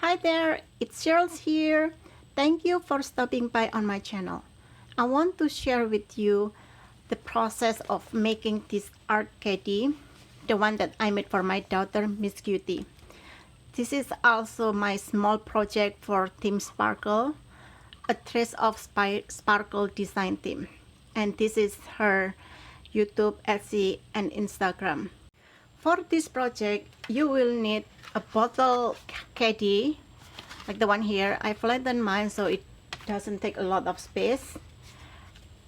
Hi there, it's Sherls here. Thank you for stopping by on my channel. I want to share with you the process of making this art caddy, the one that I made for my daughter, Miss Cutie. This is also my small project for Team Sparkle, a Trace of Sparkle design team. And this is her YouTube, Etsy, and Instagram. For this project, you will need a bottle caddy, like the one here. I flattened mine so it doesn't take a lot of space.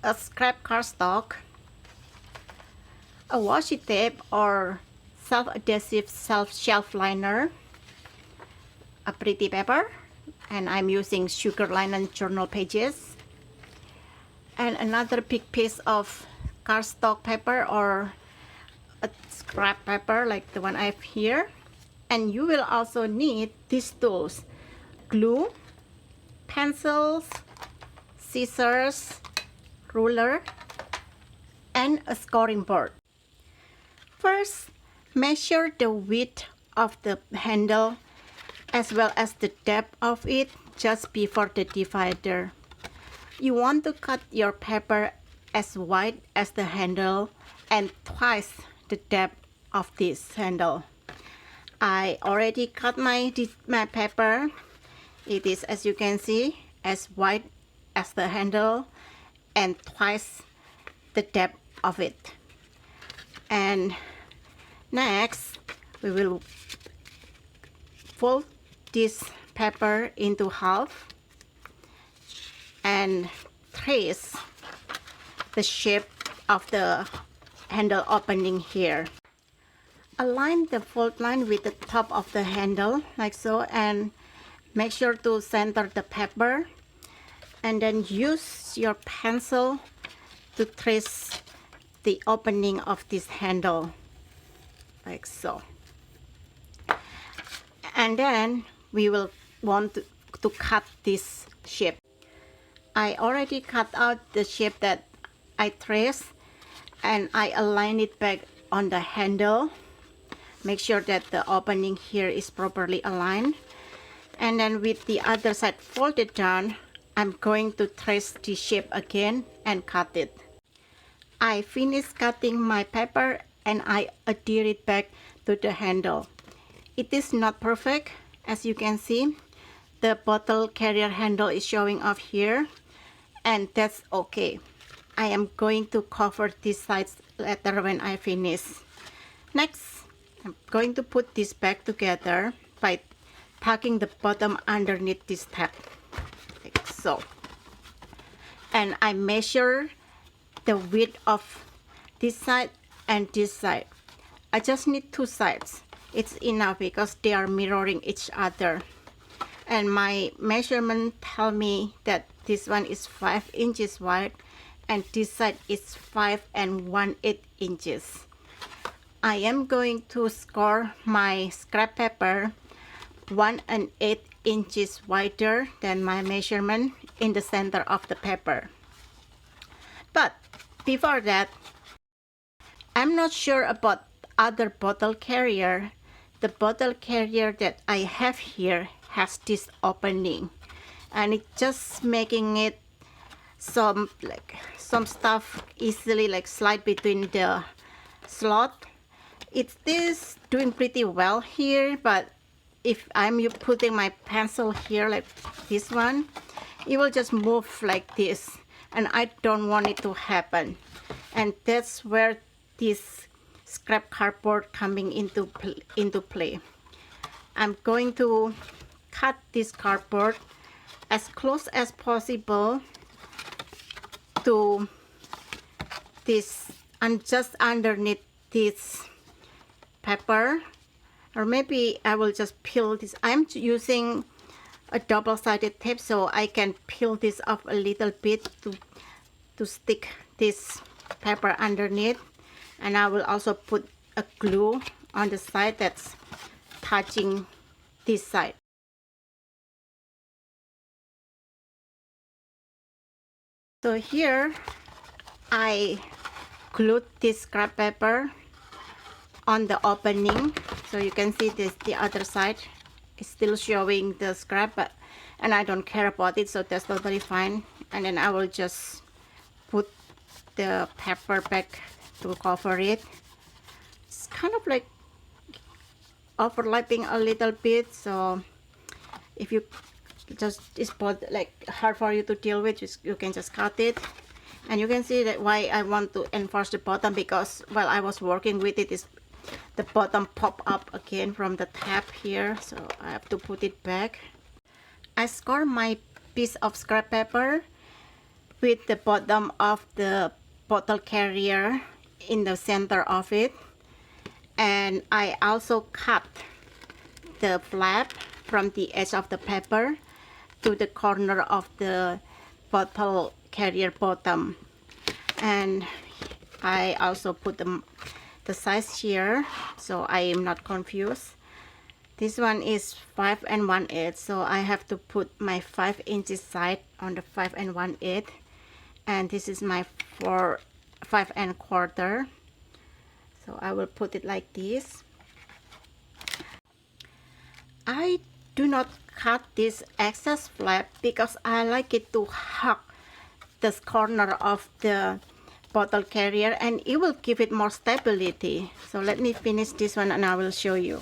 A scrap cardstock, a washi tape or self-adhesive shelf liner, a pretty paper, and I'm using sugar linen journal pages, and another big piece of cardstock paper or a scrap paper like the one I have here. And you will also need these tools: glue, pencils, scissors, ruler, and a scoring board. First, measure the width of the handle as well as the depth of it just before the divider. You want to cut your paper as wide as the handle and twice the depth of this handle. I already cut my paper. It is, as you can see, as wide as the handle and twice the depth of it. And next, we will fold this paper into half and trace the shape of the handle opening here. Align the fold line with the top of the handle like so, and make sure to center the paper, and then use your pencil to trace the opening of this handle like so. And then we will want to cut this shape. I already cut out the shape that I traced, and I align it back on the handle. Make sure that the opening here is properly aligned. And then with the other side folded down, I'm going to trace the shape again and cut it. I finished cutting my paper and I adhere it back to the handle. It is not perfect, as you can see. The bottle carrier handle is showing off here, and that's okay. I am going to cover these sides later when I finish. Next, I'm going to put this back together by tucking the bottom underneath this tab, like so. And I measure the width of this side and this side. I just need two sides. It's enough because they are mirroring each other. And my measurement tell me that this one is 5 inches wide and this side is 5 1/8 inches. I am going to score my scrap paper 1 1/8 inches wider than my measurement in the center of the paper. But before that, I'm not sure about other bottle carrier. The bottle carrier that I have here has this opening, and it's just making it some stuff easily slide between the slot. It is doing pretty well here, but if I'm putting my pencil here like this one, it will just move like this, and I don't want it to happen. And that's where this scrap cardboard coming into play. I'm going to cut this cardboard as close as possible to this, and just underneath this paper, or maybe I will just peel this. I'm using a double-sided tape so I can peel this off a little bit to stick this paper underneath. And I will also put a glue on the side that's touching this side. So here I glued this scrap paper on the opening, so you can see this, the other side it's still showing the scrap, but and I don't care about it, so that's totally fine. And then I will just put the pepper back to cover it. It's kind of like overlapping a little bit, so if you just it's both like hard for you to deal with, you can just cut it. And you can see that why I want to enforce the bottom, because while I was working with it, the bottom pop up again from the tab here, so I have to put it back. I score my piece of scrap paper with the bottom of the bottle carrier in the center of it, and I also cut the flap from the edge of the paper to the corner of the bottle carrier bottom. And I also put the size here, so I am not confused. This one is 5 1/8, so I have to put my 5 inches side on the 5 1/8, and this is my 5 1/4. So I will put it like this. I do not cut this excess flap because I like it to hug this corner of the bottle carrier, and it will give it more stability. So let me finish this one and I will show you.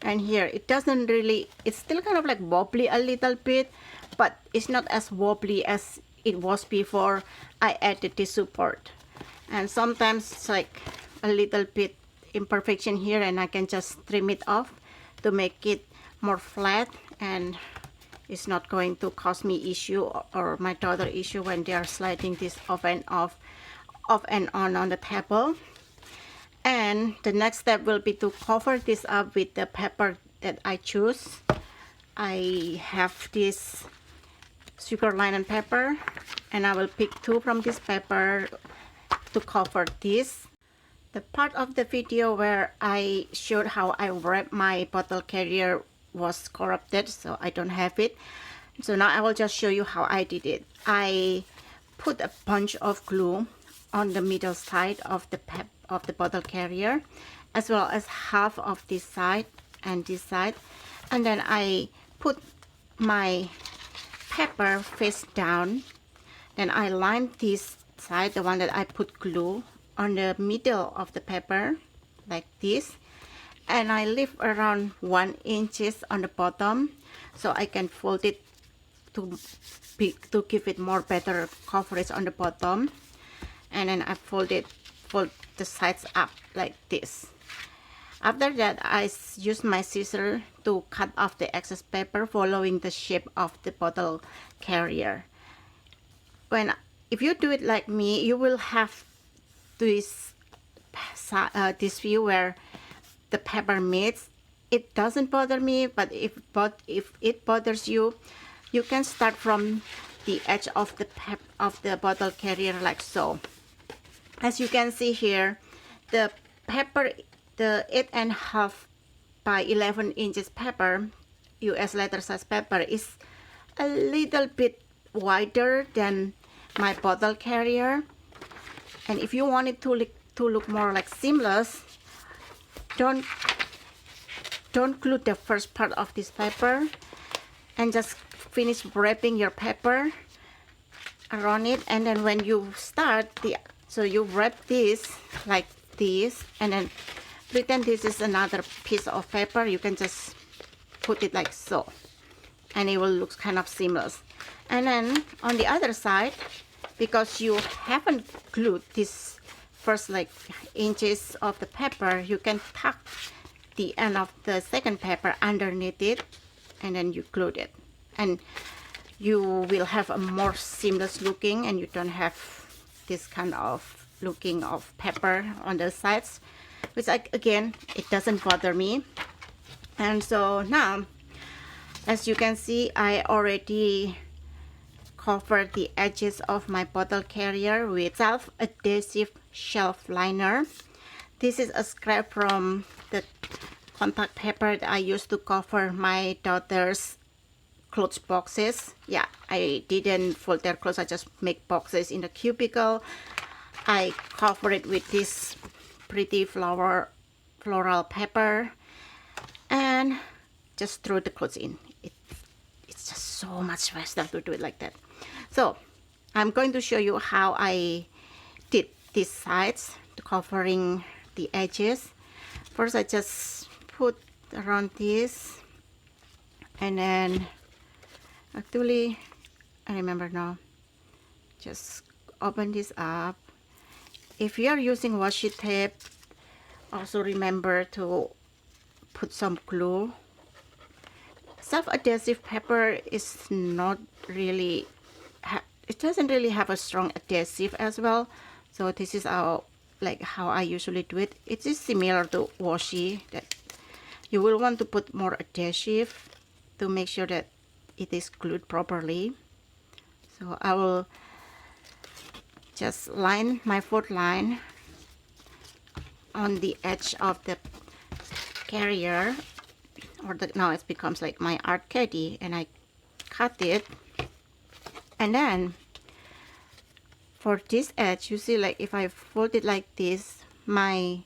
And here it doesn't really, it's still kind of like wobbly a little bit, but it's not as wobbly as it was before I added the support. And sometimes it's like a little bit imperfection here, and I can just trim it off to make it more flat, and it's not going to cause me issue or my daughter issue when they are sliding this off and on the table. And the next step will be to cover this up with the paper that I choose. I have this sugar linen paper, and I will pick 2 from this paper to cover this. The part of the video where I showed how I wrap my bottle carrier was corrupted, so I don't have it. So now I will just show you how I did it. I put a bunch of glue on the middle side of the bottle carrier, as well as half of this side and this side, and then I put my paper face down. Then I line this side, the one that I put glue, on the middle of the paper like this, and I leave around 1 inch on the bottom so I can fold it to give it more better coverage on the bottom. And then I fold the sides up like this. After that, I use my scissor to cut off the excess paper following the shape of the bottle carrier. If you do it like me, you will have this view where the paper meets. It doesn't bother me, but if it bothers you, you can start from the edge of the bottle carrier like so. As you can see here, the paper, the 8.5 by 11 inches paper, US letter size paper, is a little bit wider than my bottle carrier. And if you want it to look more like seamless, don't glue the first part of this paper, and just finish wrapping your paper around it. And then when you start so you wrap this like this, and then pretend this is another piece of paper. You can just put it like so, and it will look kind of seamless. And then on the other side, because you haven't glued this first like inches of the paper, you can tuck the end of the second paper underneath it, and then you glue it, and you will have a more seamless looking, and you don't have this kind of looking of paper on the sides, which again, it doesn't bother me. And so now, as you can see, I already covered the edges of my bottle carrier with self-adhesive shelf liner. This is a scrap from the contact paper that I used to cover my daughter's clothes boxes. Yeah, I didn't fold their clothes, I just make boxes in the cubicle. I cover it with this pretty floral paper, and just throw the clothes in. It's just so much faster to do it like that. So I'm going to show you how I did these sides to covering the edges. First I just put around this, and then actually I remember now, just open this up. If you are using washi tape, also remember to put some glue. Self-adhesive paper is not really, it doesn't really have a strong adhesive as well. So this is how I usually do it. It is similar to washi, that you will want to put more adhesive to make sure that it is glued properly. So I will just line my fourth line on the edge of the carrier, or now it becomes like my art caddy, and I cut it. And then for this edge, you see, like if I fold it like this, my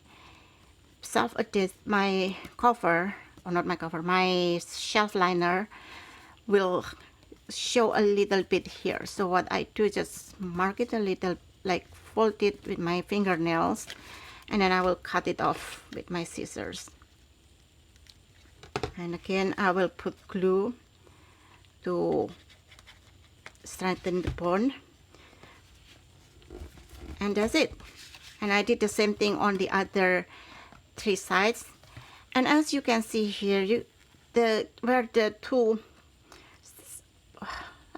my cover, or not my cover, my shelf liner will show a little bit here. So what I do, just mark it a little, like fold it with my fingernails, and then I will cut it off with my scissors. And again, I will put glue to strengthen the bond, and that's it. And I did the same thing on the other three sides. And as you can see here, where the two,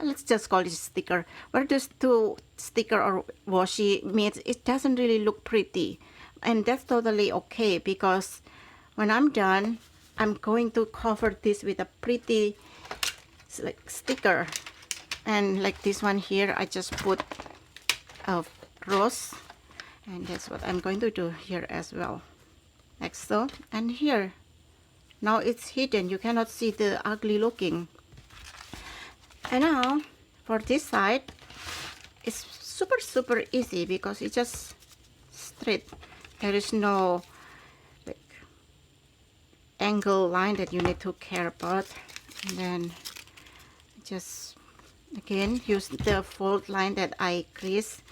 let's just call it sticker, where those two sticker or washi meets, it doesn't really look pretty, and that's totally okay, because when I'm done, I'm going to cover this with a pretty like sticker. And like this one here, I just put a rose, and that's what I'm going to do here as well, like so. And here, now it's hidden, you cannot see the ugly looking. And now for this side, it's super easy, because it's just straight. There is no like angle line that you need to care about. And then just again use the fold line that I creased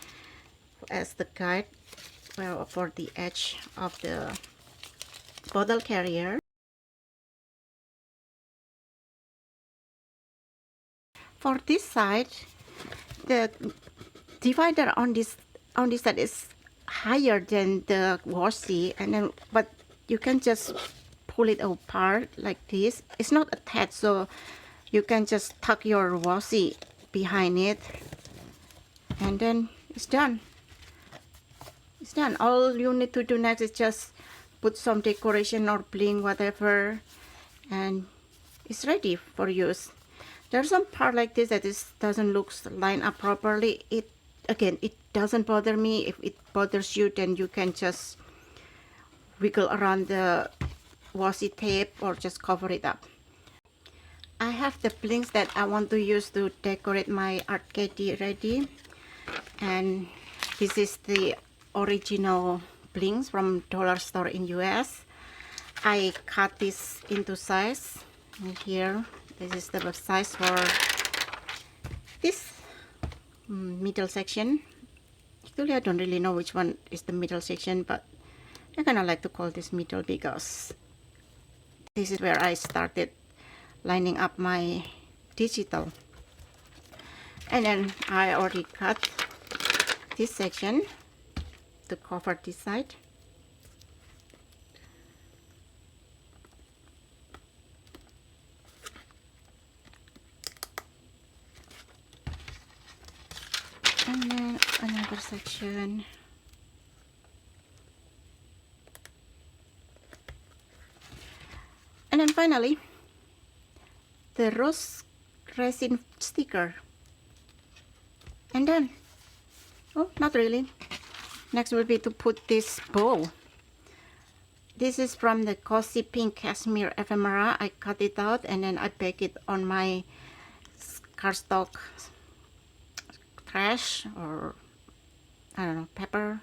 as the guide, well, for the edge of the bottle carrier. For this side, the divider on this side is higher than the washi, and then but you can just pull it apart like this. It's not attached, so you can just tuck your washi behind it, and then it's done. It's done. All you need to do next is just put some decoration or bling, whatever, and it's ready for use. There's some part like this that doesn't look lined up properly. It doesn't bother me. If it bothers you, then you can just wiggle around the washi tape or just cover it up. I have the blings that I want to use to decorate my art caddy ready, and this is the original blings from dollar store in US. I cut this into size, and here this is the size for this middle section. Actually, I don't really know which one is the middle section, but I kind of like to call this middle, because this is where I started lining up my digital. And then I already cut this section to cover this side. And then another section. And then finally, the rose resin sticker. And then, oh, not really. Next will be to put this bow. This is from the Cozy Pink Cashmere Ephemera. I cut it out and then I bake it on my cardstock trash, or I don't know, paper.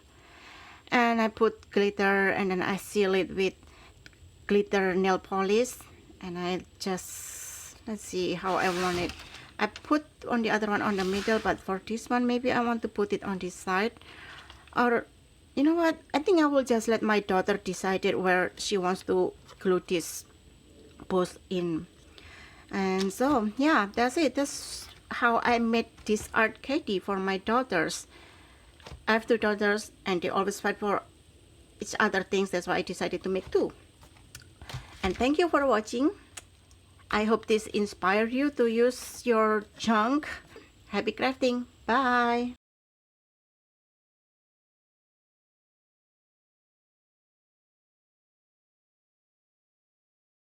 And I put glitter, and then I seal it with glitter nail polish. And I just, let's see how I want it. I put on the other one on the middle, but for this one maybe I want to put it on this side. Or you know what, I think I will just let my daughter decide it where she wants to glue this both in. And so yeah, that's it. That's how I made this art caddy for my daughters. I have two daughters and they always fight for each other things. That's why I decided to make two. And thank you for watching. I hope this inspired you to use your junk. Happy crafting. Bye.